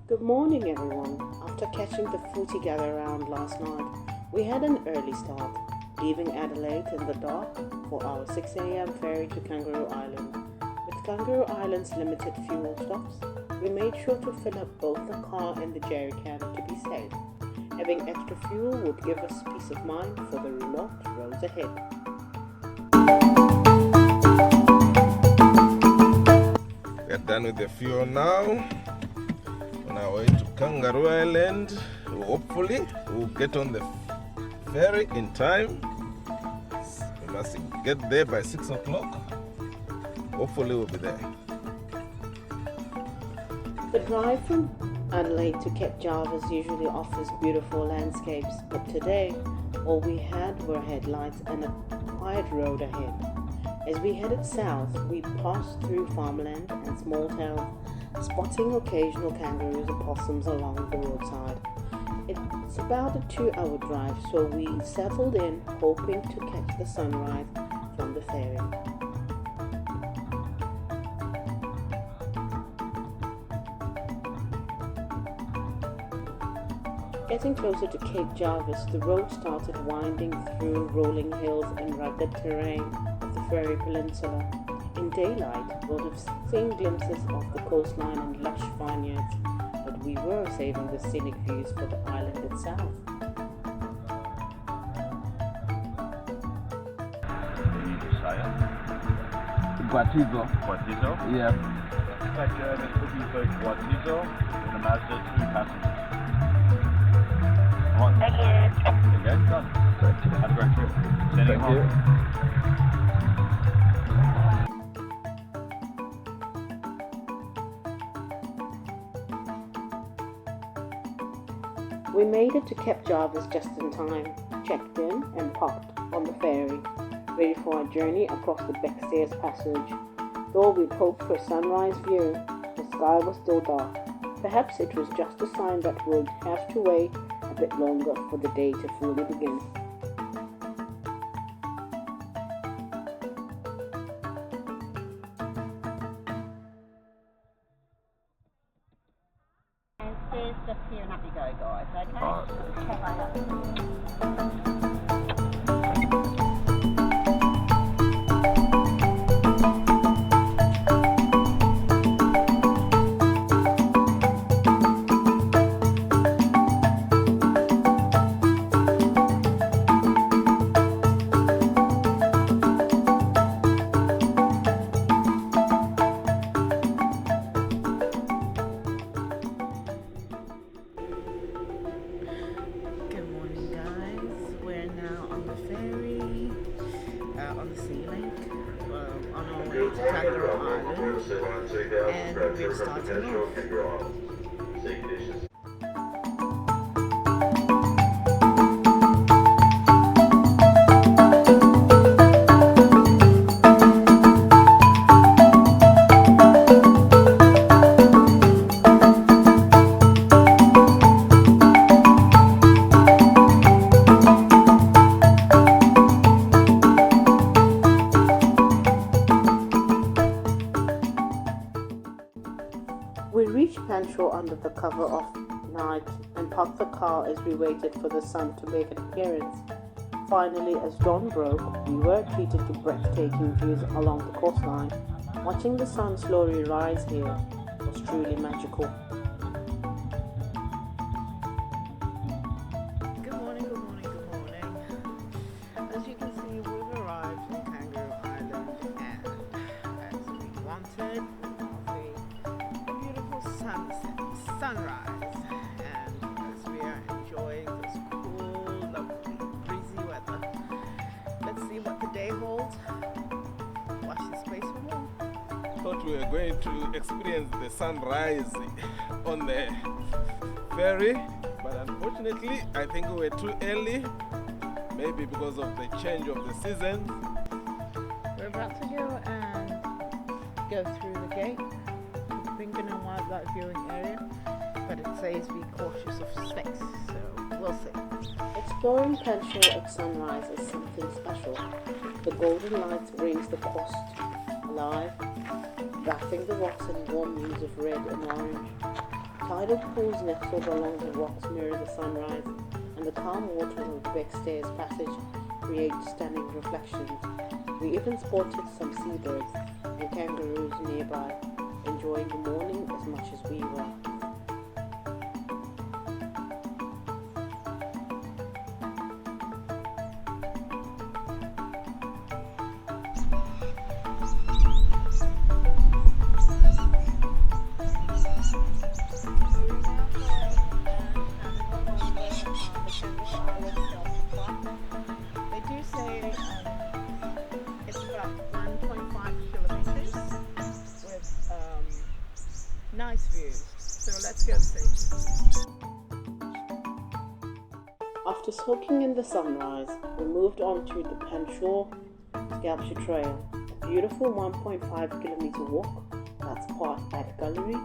Good morning everyone. After catching the footy gather round last night, we had an early start, leaving Adelaide in the dark for our 6 a.m. ferry to Kangaroo Island. With Kangaroo Island's limited fuel stops, we made sure to fill up both the car and the jerry can to be safe. Having extra fuel would give us peace of mind for the remote roads ahead. We are done with the fuel now. On our way to Kangaroo Island. Hopefully, we'll get on the ferry in time. We must get there by 6 o'clock. Hopefully, we'll be there. The drive from Adelaide to Cape Jarvis usually offers beautiful landscapes, but today all we had were headlights and a quiet road ahead. As we headed south, we passed through farmland and small towns, spotting occasional kangaroos and possums along the roadside. It's about a 2-hour drive, so we settled in, hoping to catch the sunrise from the ferry. Getting closer to Cape Jarvis, the road started winding through rolling hills and rugged terrain of the Ferry Peninsula. In daylight, we would have seen glimpses of the coastline and lush vineyards, but we were saving the scenic views for the island itself. Guatizo. Guatizo? Yeah. Like this booking for Guatizo in a Mazda 2 passenger. Thank you. Okay, done. Have a great trip. Sending Thank you. We made it to Cape Jarvis just in time, checked in and parked on the ferry, ready for our journey across the Backstairs Passage. Though we'd hoped for a sunrise view, the sky was still dark. Perhaps it was just a sign that we'd have to wait a bit longer for the day to fully begin. And stairs just here and up you go, guys, okay? Alright. To Kangaroo Island, and we're starting off. We reached Penneshaw under the cover of night and parked the car as we waited for the sun to make an appearance. Finally, as dawn broke, we were treated to breathtaking views along the coastline. Watching the sun slowly rise here was truly magical. Good morning. As you can see, we've arrived in Kangaroo Island, and as we wanted, sunrise, and as we are enjoying this cool, lovely, breezy weather, let's see what the day holds. Watch this space for more. Thought we were going to experience the sunrise on the ferry, but unfortunately, I think we were too early, maybe because of the change of the season. We're about to go and go through the gate. Penguin and wildlife viewing area, but it says be cautious of snakes, so we'll see. Exploring Penneshaw at sunrise is something special. The golden light brings the coast alive, wrapping the rocks in warm hues of red and orange. Tidal pools nestled along the rocks mirror the sunrise, and the calm water of the Backstairs Passage creates stunning reflections. We even spotted some seabirds and kangaroos nearby, enjoying the morning as much as we were. They do say it's about 1.5 kilometers with nice views. So let's go see. After soaking in the sunrise, we moved on to the Penneshaw Sculpture Trail, a beautiful 1.5 kilometer walk that's part at gallery,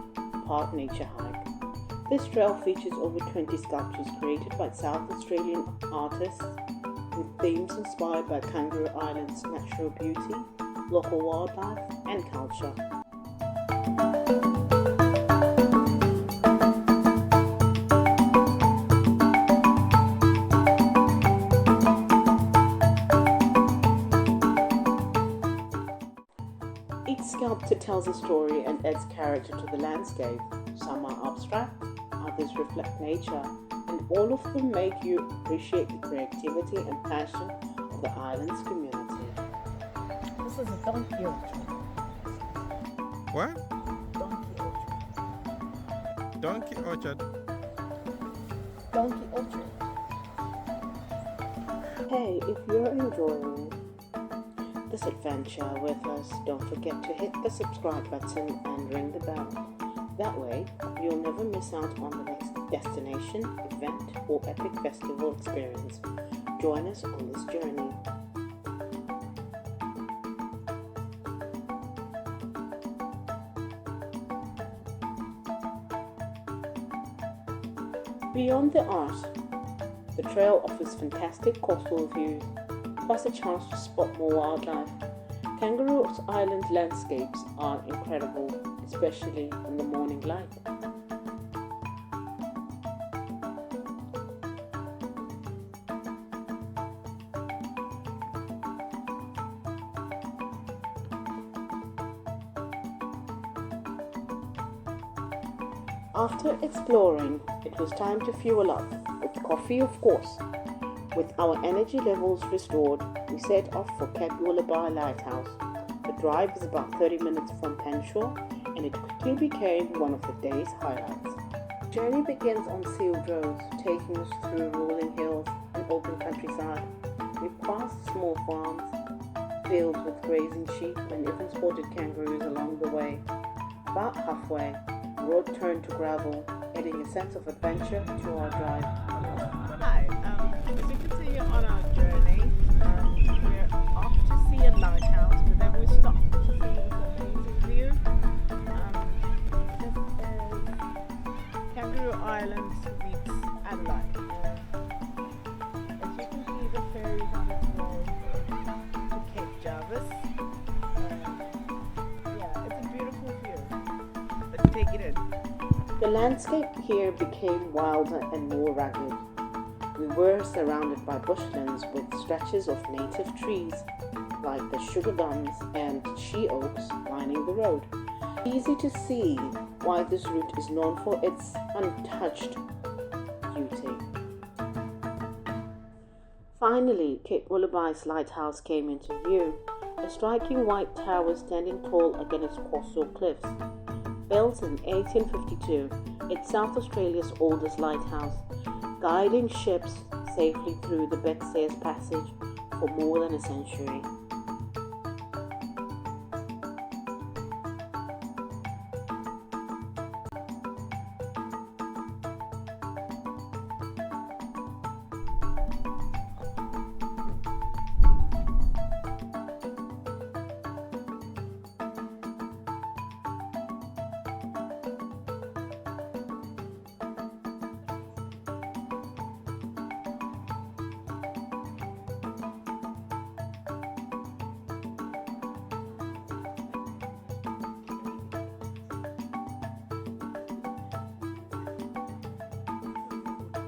part nature hike. This trail features over 20 sculptures created by South Australian artists with themes inspired by Kangaroo Island's natural beauty, local wildlife, and culture. Each sculpture tells a story and adds character to the landscape. Some are abstract, others reflect nature, and all of them make you appreciate the creativity and passion of the island's community. This is a donkey orchard. What? Donkey orchard. Donkey orchard. Donkey orchard. Hey, if you're enjoying this adventure with us, don't forget to hit the subscribe button and ring the bell. That way, you'll never miss out on the next destination, event, or epic festival experience. Join us on this journey. Beyond the art, the trail offers fantastic coastal views, plus a chance to spot more wildlife. Kangaroo Island landscapes are incredible, especially in the morning light. After exploring, it was time to fuel up, with coffee of course. With our energy levels restored, we set off for Cape Willoughby Lighthouse. The drive is about 30 minutes from Penneshaw, and it quickly became one of the day's highlights. The journey begins on sealed roads, taking us through rolling hills and open countryside. We passed small farms, fields with grazing sheep, and even spotted kangaroos along the way. About halfway, the road turned to gravel, adding a sense of adventure to our drive. Hi, as we continue on our journey, we're off to see a lighthouse, but then we stopped to see this amazing view. This is Kangaroo Island meets Adelaide. As you can see, the ferry is on its way to Cape Jarvis. Yeah, it's a beautiful view. Let's take it in. The landscape here became wilder and more rugged. We were surrounded by bushlands with stretches of native trees like the sugar gums and she oaks lining the road. Easy to see why this route is known for its untouched beauty. Finally, Cape Willoughby's lighthouse came into view, a striking white tower standing tall against coastal cliffs. Built in 1852, it's South Australia's oldest lighthouse, guiding ships safely through the Backstairs Passage for more than a century.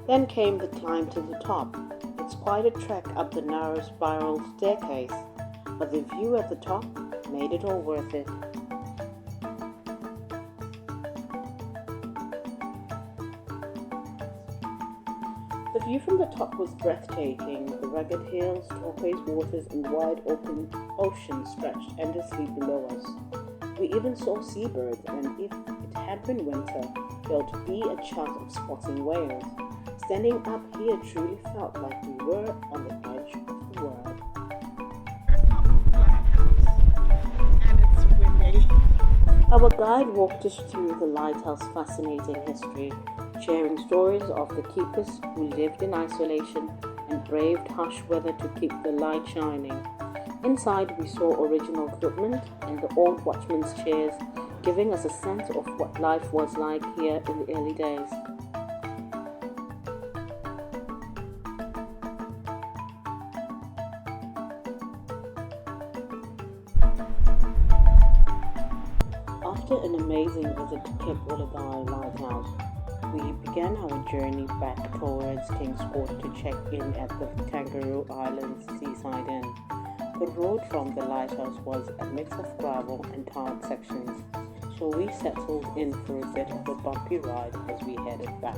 Then came the climb to the top. It's quite a trek up the narrow spiral staircase, but the view at the top made it all worth it. The view from the top was breathtaking. The rugged hills, turquoise waters, and wide open ocean stretched endlessly below us. We even saw seabirds, and if it had been winter, there would be a chance of spotting whales. Standing up here truly felt like we were on the edge of the world. And it's windy. Our guide walked us through the lighthouse's fascinating history, sharing stories of the keepers who lived in isolation and braved harsh weather to keep the light shining. Inside, we saw original equipment and the old watchman's chairs, giving us a sense of what life was like here in the early days. After an amazing visit to Cape Willoughby Lighthouse, we began our journey back towards Kingscote to check in at the Kangaroo Island seaside inn. The road from the lighthouse was a mix of gravel and tarred sections, so we settled in for a bit of a bumpy ride as we headed back.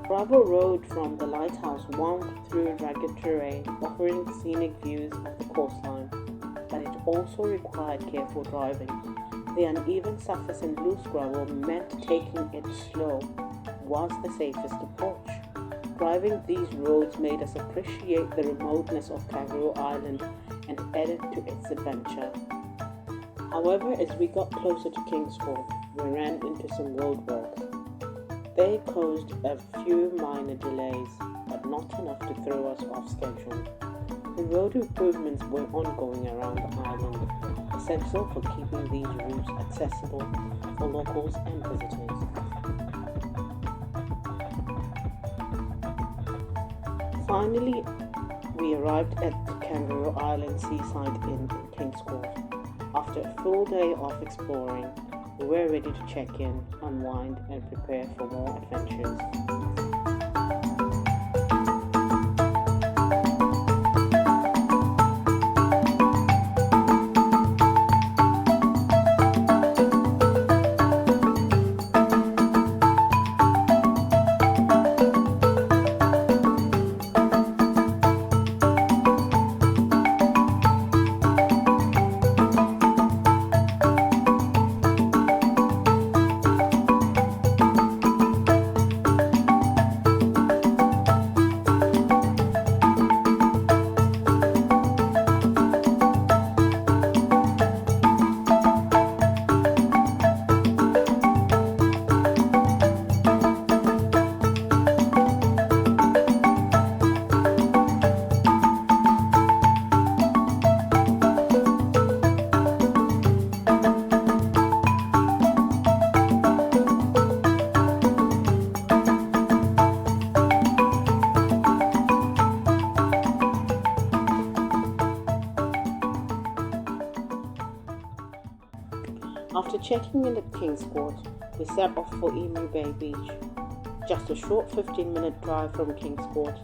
Gravel road from the lighthouse wound through rugged terrain, offering scenic views of the coastline, but it also required careful driving. The uneven surface and loose gravel meant taking it slow was the safest approach. Driving these roads made us appreciate the remoteness of Kangaroo Island and added to its adventure. However, as we got closer to Kingscote, we ran into some roadwork. They caused a few minor delays, but not enough to throw us off schedule. The road improvements were ongoing around the island, essential for keeping these routes accessible for locals and visitors. Finally, we arrived at the Kangaroo Island seaside inn in Kingscote. After a full day of exploring, we were ready to check in, unwind, and prepare for more adventures. After checking in at Kingscote, we set off for Emu Bay Beach. Just a short 15-minute drive from Kingscote,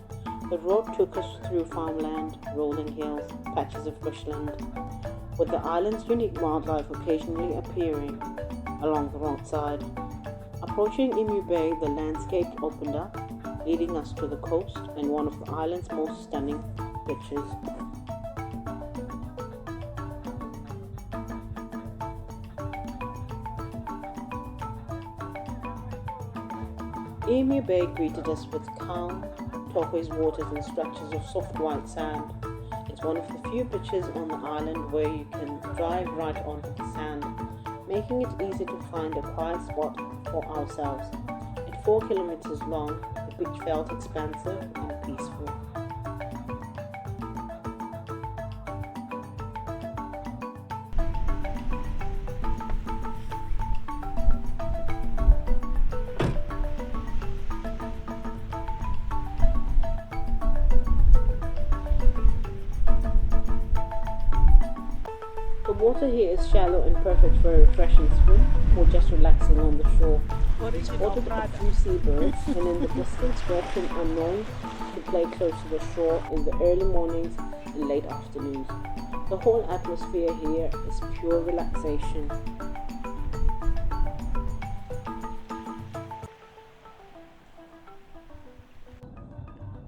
the road took us through farmland, rolling hills, patches of bushland, with the island's unique wildlife occasionally appearing along the roadside. Approaching Emu Bay, the landscape opened up, leading us to the coast and one of the island's most stunning beaches. Emu Bay greeted us with calm, turquoise waters and stretches of soft white sand. It's one of the few beaches on the island where you can drive right onto the sand, making it easy to find a quiet spot for ourselves. At 4 kilometers long, the beach felt expansive and peaceful. The water here is shallow and perfect for a refreshing swim or just relaxing on the shore. What did you Spotted a few seabirds and in the distance walked an unknown to play close to the shore in the early mornings and late afternoons. The whole atmosphere here is pure relaxation.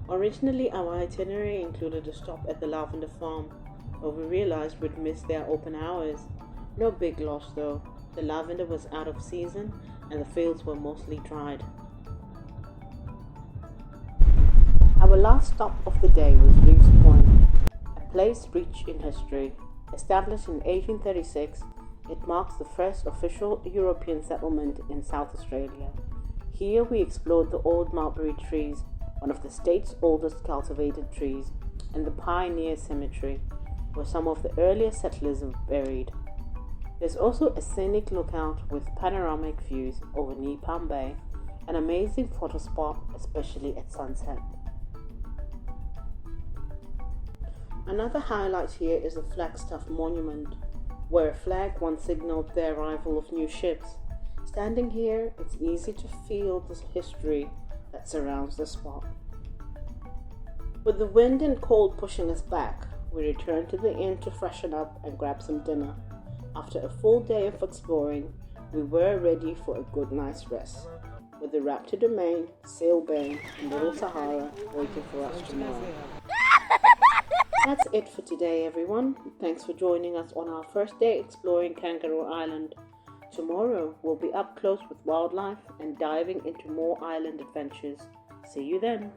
Originally, our itinerary included a stop at the lavender farm, but we realized we'd miss their open hours. No big loss though. The lavender was out of season and the fields were mostly dried. Our last stop of the day was Reeves Point, a place rich in history. Established in 1836, it marks the first official European settlement in South Australia. Here we explored the old mulberry trees, one of the state's oldest cultivated trees, and the Pioneer Cemetery, where some of the earlier settlers are buried. There's also a scenic lookout with panoramic views over Palm Bay, an amazing photo spot, especially at sunset. Another highlight here is the Flagstaff Monument, where a flag once signaled the arrival of new ships. Standing here, it's easy to feel the history that surrounds the spot. With the wind and cold pushing us back, we returned to the inn to freshen up and grab some dinner. After a full day of exploring, we were ready for a good night's rest, with the Raptor Domain, Sail Bay, and Little Sahara waiting for us tomorrow. That's it for today, everyone. Thanks for joining us on our first day exploring Kangaroo Island. Tomorrow, we'll be up close with wildlife and diving into more island adventures. See you then.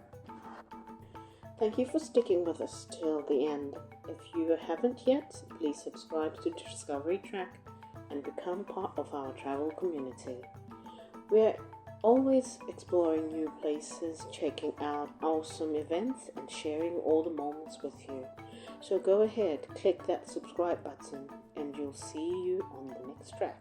Thank you for sticking with us till the end. If you haven't yet, please subscribe to Discovery Track and become part of our travel community. We're always exploring new places, checking out awesome events, and sharing all the moments with you. So go ahead, click that subscribe button, and you'll see you on the next track.